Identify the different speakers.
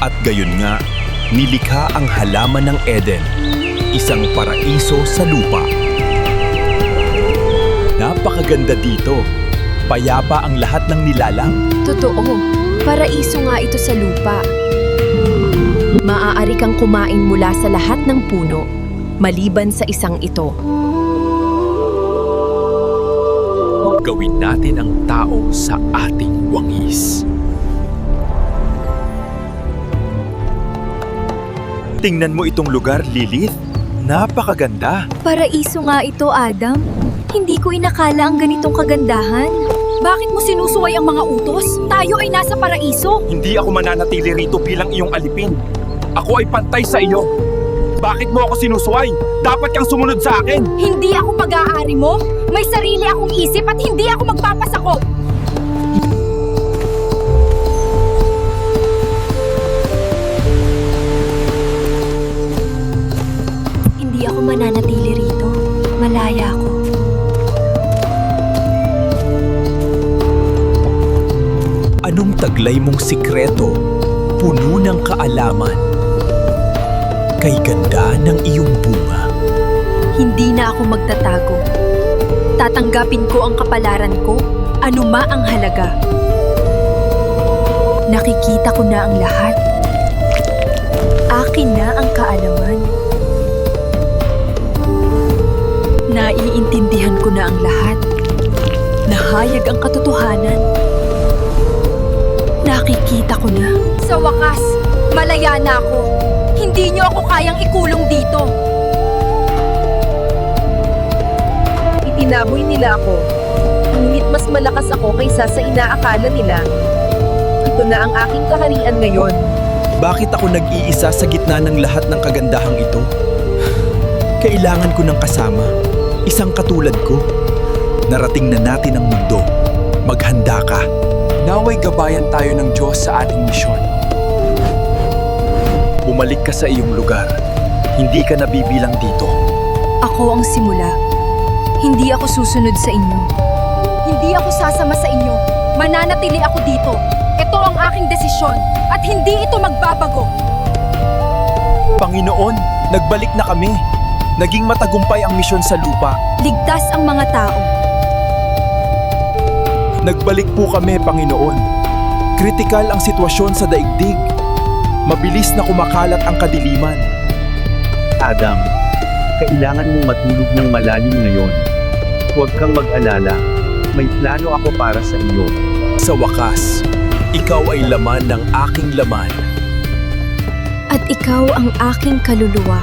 Speaker 1: At gayon nga, nilikha ang halaman ng Eden, isang paraiso sa lupa. Napakaganda dito. Payapa ang lahat ng nilalang.
Speaker 2: Totoo, paraiso nga ito sa lupa. Maaari kang kumain mula sa lahat ng puno, maliban sa isang ito.
Speaker 1: Gawin natin ang tao sa ating wangis. Tingnan mo itong lugar, Lilith. Napakaganda.
Speaker 2: Paraiso nga ito, Adam. Hindi ko inakala ang ganitong kagandahan. Bakit mo sinusuway ang mga utos? Tayo ay nasa paraiso.
Speaker 1: Hindi ako mananatili rito bilang iyong alipin. Ako ay pantay sa iyo. Bakit mo ako sinusuway? Dapat kang sumunod sa akin.
Speaker 2: Hindi ako pag-aari mo. May sarili akong isip at hindi ako magpapasakop. Hindi ako mananatili rito. Malaya ako.
Speaker 1: Anong taglay mong sikreto, puno ng kaalaman? Kay ganda ng iyong bunga.
Speaker 2: Hindi na ako magtatago. Tatanggapin ko ang kapalaran ko, anuma ang halaga. Nakikita ko na ang lahat. Akin na ang kaalaman. Naiintindihan ko na ang lahat. Nahayag ang katotohanan. Nakikita ko na. Sa wakas, malaya na ako. Hindi niyo ako kayang ikulong dito.
Speaker 3: Itinaboy nila ako. Ngunit mas malakas ako kaysa sa inaakala nila. Ito na ang aking kaharian ngayon.
Speaker 1: Bakit ako nag-iisa sa gitna ng lahat ng kagandahang ito? Kailangan ko ng kasama. Isang katulad ko. Narating na natin ang mundo. Maghanda ka. Naway gabayan tayo ng Diyos sa ating misyon. Bumalik ka sa iyong lugar. Hindi ka nabibilang dito.
Speaker 2: Ako ang simula. Hindi ako susunod sa inyo. Hindi ako sasama sa inyo. Mananatili ako dito. Ito ang aking desisyon at hindi ito magbabago.
Speaker 1: Panginoon, nagbalik na kami. Naging matagumpay ang misyon sa lupa.
Speaker 2: Ligtas ang mga tao.
Speaker 1: Nagbalik po kami, Panginoon. Kritikal ang sitwasyon sa daigdig. Mabilis na kumakalat ang kadiliman.
Speaker 4: Adam, kailangan mong matulog ng malalim ngayon. Huwag kang mag-alala. May plano ako para sa iyo.
Speaker 1: Sa wakas, ikaw ay laman ng aking laman.
Speaker 2: At ikaw ang aking kaluluwa.